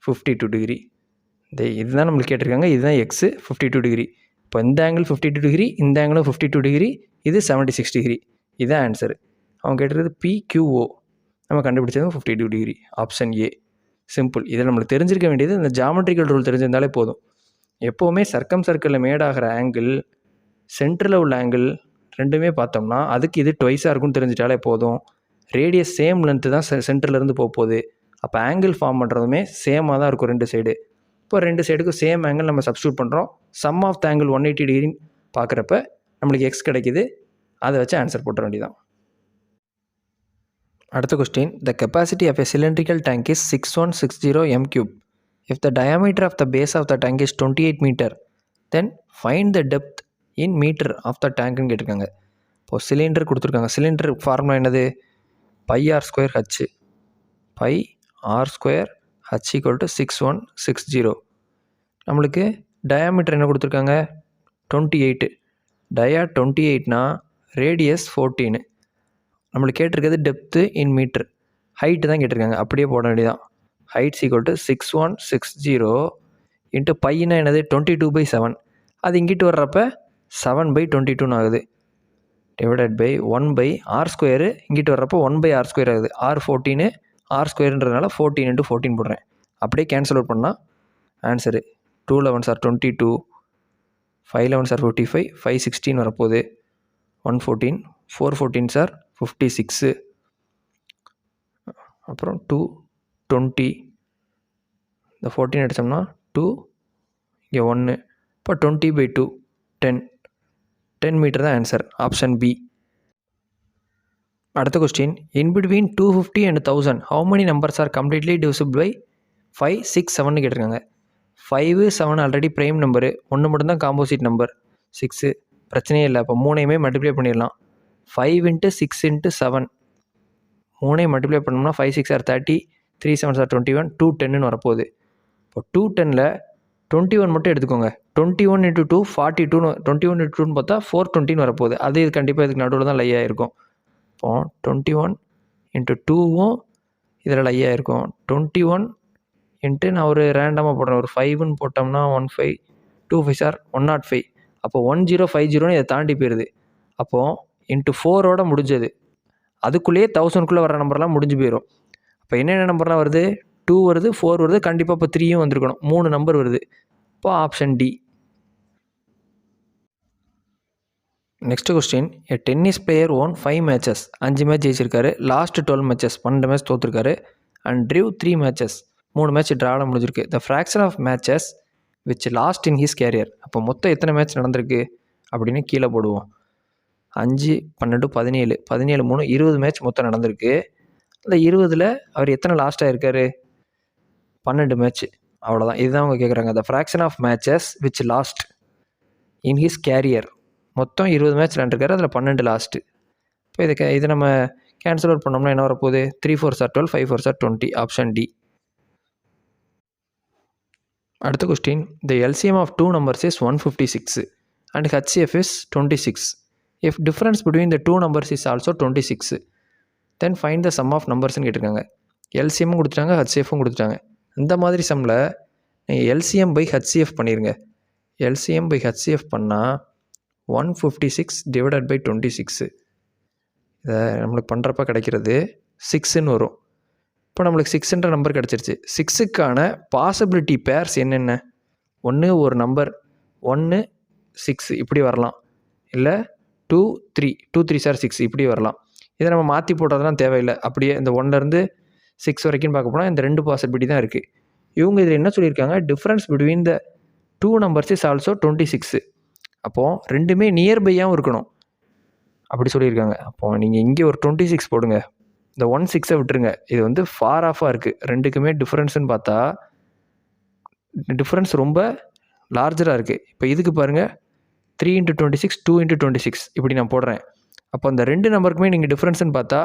52 டிகிரி. இதுதான் நம்மளுக்கு கேட்டிருக்காங்க. இதுதான் எக்ஸு 52 டிகிரி. இப்போ இந்த ஆங்கிள் 52 டிகிரி, இந்த ஆங்கிளும் 52 டிகிரி, இது 76 டிகிரி. இதுதான் ஆன்சரு. அவங்க கேட்டிருக்கிறது PQO, நம்ம கண்டுபிடிச்சது 52 டிகிரி. Option A. சிம்பிள். இதில் நம்மளுக்கு தெரிஞ்சிருக்க வேண்டியது இந்த ஜாமெட்ரிக்கல் ரூல் தெரிஞ்சிருந்தாலே போதும். எப்போவுமே சர்க்கம் சர்க்கிளில் மேடாகிற ஆங்கிள் சென்டரில் உள்ள ஆங்கிள் ரெண்டுமே பார்த்தோம்னா அதுக்கு இது ட்வைஸாக இருக்குன்னு தெரிஞ்சிட்டாலே போதும். ரேடியஸ் சேம் லென்த்து தான் சென்டர்லேருந்து போகுது. அப்போ ஆங்கிள் ஃபார்ம் பண்ணுறதுமே சேமாக தான் இருக்கும் ரெண்டு சைடு. இப்போ ரெண்டு சைடுக்கும் சேம் ஆங்கிள் நம்ம சப்ஸ்டியூட் பண்ணுறோம். சம் ஆஃப் த ஆங்கிள் 180 டிகிரின்னு பார்க்குறப்ப நம்மளுக்கு எக்ஸ் கிடைக்கிது. அதை வச்சு ஆன்சர் போட்டுற வேண்டியதான். அடுத்த question, the capacity of a cylindrical tank is 6160 m3. If the diameter of the base of the tank is 28 meter, then find the depth in meter of the tankன்னு கேட்டிருக்காங்க. இப்போது சிலிண்டர் கொடுத்துருக்காங்க. Cylinder formula என்னது? πr² h. πr² h equal to 6160. நம்மளுக்கு diameter என்ன கொடுத்துருக்காங்க? 28. டயா 28னா radius 14. நம்மளுக்கு கேட்டிருக்கிறது depth இன் metre, height தான் கேட்டிருக்காங்க. அப்படியே போட வேண்டியதான். ஹைட்ஸ் ஈக்குவல் டு 6160 இன்ட்டு பையனா என்னது 22/7. அது இங்கிட்டு வர்றப்ப 7/22 ஆகுது. Divided by 1/r². இங்கிட்டு வர்றப்போ 1/r² ஆகுது. r14 r²ன்றதுனால 14 × 14 போடுறேன். அப்படியே கேன்சல் அவுட் பண்ணால் answer 2 11s are 22, 5 11s are 55, 5 16 வரப்போகுது. 114, 4 14s are 56, அப்புறம் 2 20, இந்த 14 அடித்தோம்னா 2, இங்கே 1, இப்போ 20/2 10 மீட்டர் தான் ஆன்சர். Option B. அடுத்த question, in between 250 and 1000 how many numbers are completely divisible by 5 6 7 கேட்டிருக்காங்க. 5 7 ஆல்ரெடி ப்ரைம் நம்பரு, 1 மட்டும்தான் காம்போசிட் நம்பர் 6, பிரச்சனையே இல்லை. அப்போ 3ஐயுமே மல்டிப்ளை பண்ணிடலாம். 5 × 6 × 7, 3ஐயும் மல்டிப்ளை பண்ணோம்னா 5 6 are 30, 3 7s are 21, 2 10ன்னு வரப்போகுது. இப்போ 2 10ல் 21 மட்டும் எடுத்துக்கோங்க. 21 × 2 42, 21 × 2ன்னு பார்த்தா 420ன்னு வரப்போகுது. அது இது கண்டிப்பாக இதுக்கு நடுவில் தான் லையாக இருக்கும். இப்போ 21 × 2வும் இதில் லையாக இருக்கும். 21 × நான் ஒரு ரேண்டமாக போடுறேன், ஒரு 5ன்னு போட்டோம்னா 15, 2 5s are 105. அப்போ 1050ன்னு இதை தாண்டி போயிடுது. அப்போது × 4ஓட முடிஞ்சது. அதுக்குள்ளேயே 1000க்குள்ளே வர நம்பர்லாம் முடிஞ்சு போயிடும். அப்போ என்னென்ன நம்பர்லாம் வருது? 2 வருது, 4 வருது, கண்டிப்பாக இப்போ 3யும் வந்திருக்கணும். 3 நம்பர் வருது. இப்போ option D. Next question, a tennis player won 5 matches, 5 match ஜெயிச்சிருக்காரு. லாஸ்ட் 12 மேட்சஸ் 12 மேட்ச் தோற்றுருக்காரு. அண்ட் ட்ரிவ் 3 மேட்சஸ், 3 மேட்ச் ட்ராவில் முடிஞ்சிருக்கு. The fraction of matches which lost in his career. அப்போ மொத்தம் எத்தனை மேட்ச் நடந்திருக்கு அப்படின்னு கீழே போடுவோம். 5 12 17, 17 3 20 மேட்ச் மொத்தம் நடந்திருக்கு. அந்த 20ல் அவர் எத்தனை லாஸ்ட்டாக இருக்கார்? 12 மேட்ச். அவ்வளோதான். இதுதான் அவங்க கேட்குறாங்க. The fraction of matches which lost in his career. மொத்தம் 20 மேட்ச் விளாண்டுருக்காரு, அதில் 12 லாஸ்ட்டு. இப்போ இதை நம்ம கேன்சல் அவுட் பண்ணோம்னா என்ன வரப்போகுது? 3 4s are 12, 5 4s are 20. Option D. அடுத்த question, the LCM of 2 numbers is 156 and HCF is 26. If difference between the two numbers is also 26 then find the sum of நம்பர்ஸ்னு கேட்டிருக்காங்க. எல்சிஎம்மும் கொடுத்துட்டாங்க, ஹச்சிஎஃப்பும் கொடுத்துட்டாங்க. இந்த மாதிரி சம்மில் நீங்கள் எல்சிஎம் பை ஹச்சிஎஃப் பண்ணிடுங்க. எல்சிஎம் பை ஹச்சிஎஃப் பண்ணால் 156 டிவைடட் பை 26 இதை நம்மளுக்கு பண்ணுறப்ப கிடைக்கிறது 6ன்னு வரும். இப்போ நம்மளுக்கு 6ன்ற நம்பர் கிடச்சிருச்சு. 6க்கான பாசிபிலிட்டி பேர்ஸ் என்னென்ன? ஒன்று ஒரு நம்பர் 1 6 இப்படி வரலாம், இல்லை 2 3 2 3 சார் 6 இப்படி வரலாம். இதை நம்ம மாற்றி போடுறதுலாம் தேவையில்லை. அப்படியே இந்த 1லேருந்து 6 வரைக்கும் பார்க்க போனால் இந்த 2 பாசிபிலிட்டி தான் இருக்குது. இவங்க இதில் என்ன சொல்லியிருக்காங்க, difference between the two numbers is also 26. அப்போது ரெண்டுமே நியர்பையாகவும் இருக்கணும் அப்படி சொல்லியிருக்காங்க. அப்போது நீங்கள் இங்கே ஒரு 26 போடுங்க, இந்த 16 விட்டுருங்க. இது வந்து ஃபார் ஆஃபாக இருக்குது. ரெண்டுக்குமே டிஃப்ரென்ஸ்னு பார்த்தா டிஃப்ரென்ஸ் ரொம்ப லார்ஜராக இருக்குது. இப்போ இதுக்கு பாருங்கள், 3 × 26 2 × 26 இப்படி நான் போடுறேன். அப்போ அந்த ரெண்டு நம்பருக்குமே நீங்கள் டிஃப்ரென்ஸ்னு பார்த்தா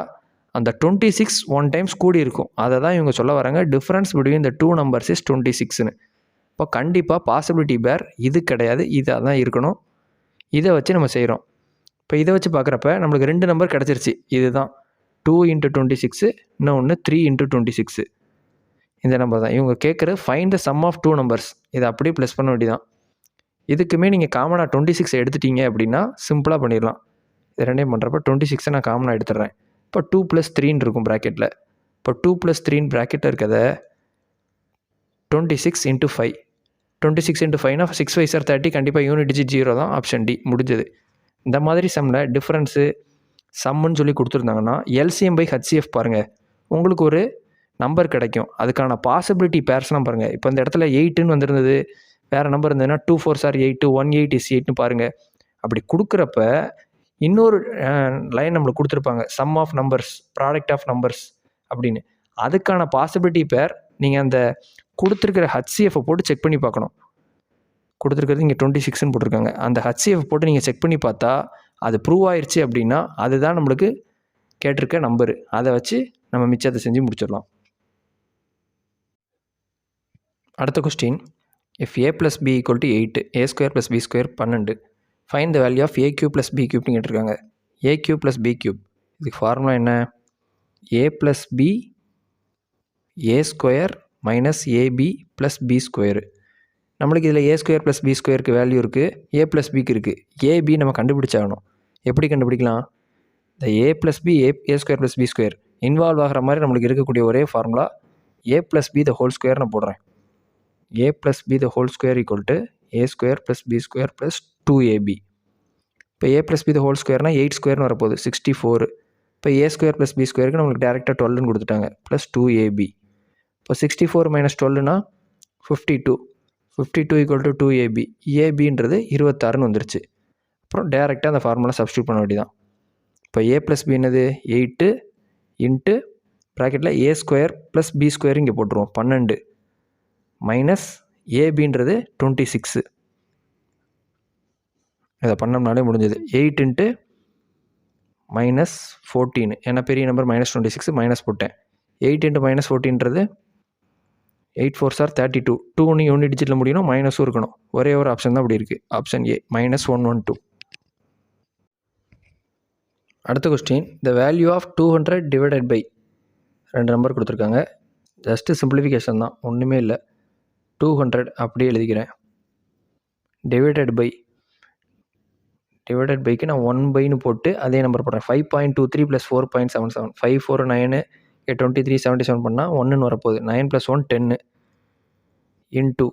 அந்த 26 1 டைம்ஸ் கூடி இருக்கும். அதை தான் இவங்க சொல்ல வராங்க, difference between the two numbers is 26ன்னு. இப்போ கண்டிப்பாக பாசிபிலிட்டி பேர் இது கிடையாது, இதாக தான் இருக்கணும். இதை வச்சு நம்ம செய்கிறோம். இப்போ இதை வச்சு பார்க்குறப்ப நம்மளுக்கு 2 நம்பர் கிடச்சிருச்சு. இதுதான் 2 × 26, இன்னொன்று 3 × 26. இந்த நம்பர் தான் இவங்க கேட்குற find the sum of two numbers. இதை அப்படியே ப்ளஸ் பண்ண வேண்டியதான். இதுக்குமே நீங்கள் காமனாக 26 எடுத்துட்டீங்க அப்படின்னா சிம்பிளாக பண்ணிடலாம். இது ரெண்டையும் பண்ணுறப்ப 26 நான் காமனாக எடுத்துடுறேன். இப்போ 2 + 3ன்னு இருக்கும் ப்ராக்கெட்டில். இப்போ 2 + 3ன்னு ப்ராக்கெட்டில் இருக்கிறத 26 × 5. 26 × 5னா 6 5 சார் 30. கண்டிப்பாக யூனிட் டிஜிட் 0 தான். ஆப்ஷன் டி முடிஞ்சது. இந்த மாதிரி சம்மில் டிஃப்ரென்ஸு சம்முன்னு சொல்லி கொடுத்துருந்தாங்கன்னா எல்சிஎம் பை ஹச்சிஎஃப் பாருங்கள், உங்களுக்கு ஒரு நம்பர் கிடைக்கும். அதுக்கான பாசிபிலிட்டி பேர்ஸ்லாம் பாருங்கள். இப்போ இந்த இடத்துல 8ன்னு வந்திருந்தது, வேறு நம்பர் இருந்ததுன்னா 2 4 சார் 8 1 8 is 8ன்னு பாருங்கள். அப்படி கொடுக்குறப்ப இன்னொரு லைன் நம்மளுக்கு கொடுத்துருப்பாங்க, sum of numbers product of numbers அப்படின்னு. அதுக்கான பாசிபிலிட்டி பேர் நீங்கள் அந்த கொடுத்துருக்கிற ஹச்சிஎஃப்பை போட்டு செக் பண்ணி பார்க்கணும். கொடுத்துருக்கிறது இங்கே 26ன்னு போட்டிருக்காங்க. அந்த ஹச்சிஎஃப் போட்டு நீங்கள் செக் பண்ணி பார்த்தா அது ப்ரூவ் ஆயிடுச்சு அப்படின்னா அதுதான் நம்மளுக்கு கேட்டிருக்க நம்பரு. அதை வச்சு நம்ம மிச்சத்தை செஞ்சு முடிச்சிடலாம். அடுத்த question, if a + b = 8, a² + b² 12, find the value of a³ + b³ கேட்டிருக்காங்க. a³ + b³ இதுக்கு ஃபார்முலா என்ன? a + b a² - ab + b². நம்மளுக்கு இதில் a² + b²க்கு வேல்யூ இருக்குது, a + bக்கு இருக்குது. ab நம்ம கண்டுபிடிச்சாகணும். எப்படி கண்டுபிடிக்கலாம்? இந்த a + b a² + b² involve ஆகிற மாதிரி நம்மளுக்கு இருக்கக்கூடிய ஒரே ஃபார்முலா a + b ² நான் போடுறேன். a + b ² = a² + b² + 2ab. இப்போ a + b ² 8² வரப்போகுது, 64. இப்போ a² + b²க்கு நம்மளுக்கு டேரெக்டாக 12ன்னு கொடுத்துட்டாங்க, ப்ளஸ் 2ab. இப்போ 64 - 12னா 52. 52 = 2ab. abன்றது 26ன்னு வந்துருச்சு. அப்புறம் டேரெக்டாக அந்த ஃபார்முலா சப்ஸ்டியூட் பண்ண வேண்டியதான். இப்போ a + b என்னது 8 இன்ட்டு ப்ராக்கெட்டில் a² + b² இங்கே போட்டுருவோம் 12 மைனஸ் abன்றது 26. இதை பண்ணோம்னாலே முடிஞ்சது. 8 × -14 ஏன்னா பெரிய நம்பர் -26 மைனஸ் போட்டேன். 8 × -14ன்றது 8 4 சார் 32. 2 யூனிட் டிஜிட்டில் முடியணும், மைனஸும் இருக்கணும். ஒரே ஒரு ஆப்ஷன் தான் அப்படி இருக்குது, ஆப்ஷன் ஏ -112. அடுத்த question, the value of 200 divided by 2 number கொடுத்துருக்காங்க. ஜஸ்ட்டு சிம்பிளிஃபிகேஷன் தான், ஒன்றுமே இல்லை. 200 அப்படியே எழுதிக்கிறேன். டிவைடட் பைக்கு நான் 1/ன்னு போட்டு அதே நம்பர் போடுறேன். 5.23 + 4.77 5 4 9 23 77 பண்ணால் 1ன்னு வரப்போகுது. 9 + 1 10 இன்ட்டு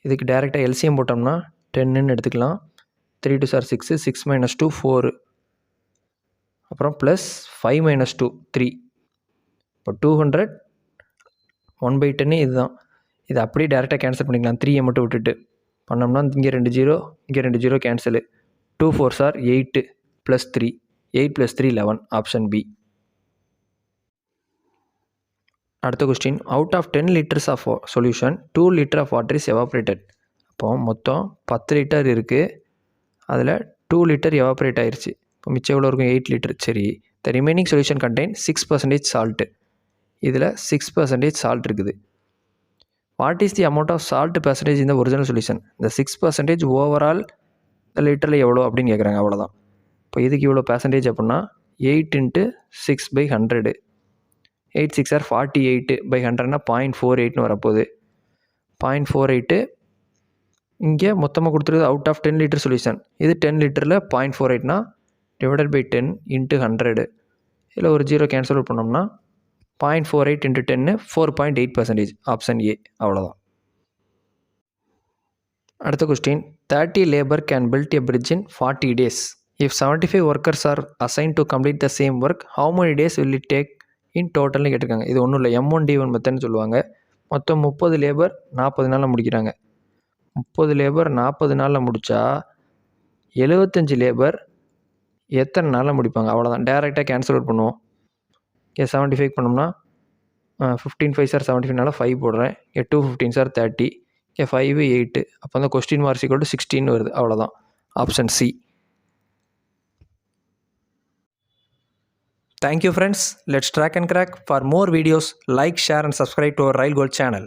இதுக்கு டேரெக்டாக எல்சிஎம் போட்டோம்னா 10ன்னு எடுத்துக்கலாம். 3 2 சார் 6 6 - 2 4 அப்புறம் ப்ளஸ் 5 - 2 3. இப்போ 200 1/10 இதுதான். இதை அப்படியே டேரெக்டாக கேன்சல் பண்ணிக்கலாம். 3 மட்டும் விட்டுட்டு பண்ணோம்னா இங்கே 2 0 இங்கே 2 0 கேன்சலு. 2 4 sir 8 + 3 8 + 3 11 option B. அடுத்த question, out of 10 liters of solution 2 liter of water is evaporated. அப்போ மொத்தம் 10 லிட்டர் இருக்குது, அதில் 2 liter எவாப்ரேட் ஆயிடுச்சு. இப்போ மிச்சம் எவ்வளோ இருக்கும்? 8 liter. சரி, the remaining solution contain 6% salt. இதில் 6% சால்ட் இருக்குது. What is the amount of salt percentage இந்த ஒரிஜினல் சொல்யூஷன்? இந்த 6% ஓவரால் இந்த லிட்டரில் எவ்வளோ அப்படின்னு கேட்குறாங்க, அவ்வளோதான். இப்போ இதுக்கு இவ்வளோ பெர்சன்டேஜ் அப்படின்னா 8 × 6/100. 8 6 ஆர் 48 by 100னா 0.48ன்னு வரப்போகுது. 0.48 இங்கே மொத்தமாக கொடுத்துருக்குது அவுட் ஆஃப் 10 லிட்டர் சொல்யூஷன். இது 10 லிட்டரில் 0.48னா டிவைடட் பை 10 × 100. இதில் ஒரு 0 கேன்சல் அவுட் பண்ணோம்னா 0.48 × 10 4.8%. Option A. அவ்வளோதான். அடுத்த question, 30 labour can build a bridge in 40 days. If 75 workers are assigned to complete the same work, how many days will it take in totalனு கேட்டிருக்காங்க. இது ஒன்றும் இல்லை, M1D1 மெத்தட்னு சொல்லுவாங்க. மொத்தம் 30 லேபர் 40 நாளில் முடிக்கிறாங்க. 30 லேபர் 40 நாளில் முடித்தா 75 லேபர் எத்தனை நாளில் முடிப்பாங்க? அவ்வளோதான். டேரெக்டாக கேன்சல் அவுட் பண்ணுவோம். 75 பண்ணோம்னா 15 5 சார் 75னால 5 போடுறேன். 2 15 சார் 30. 5 8. அப்போ அந்த கொஸ்டின் மார்க்ஸ் ஈக்குவல் டு 16 வருது. அவ்வளோதான். Option C. Thank you friends. Let's track and crack. For more videos, like, share and subscribe to our Rail Gold channel.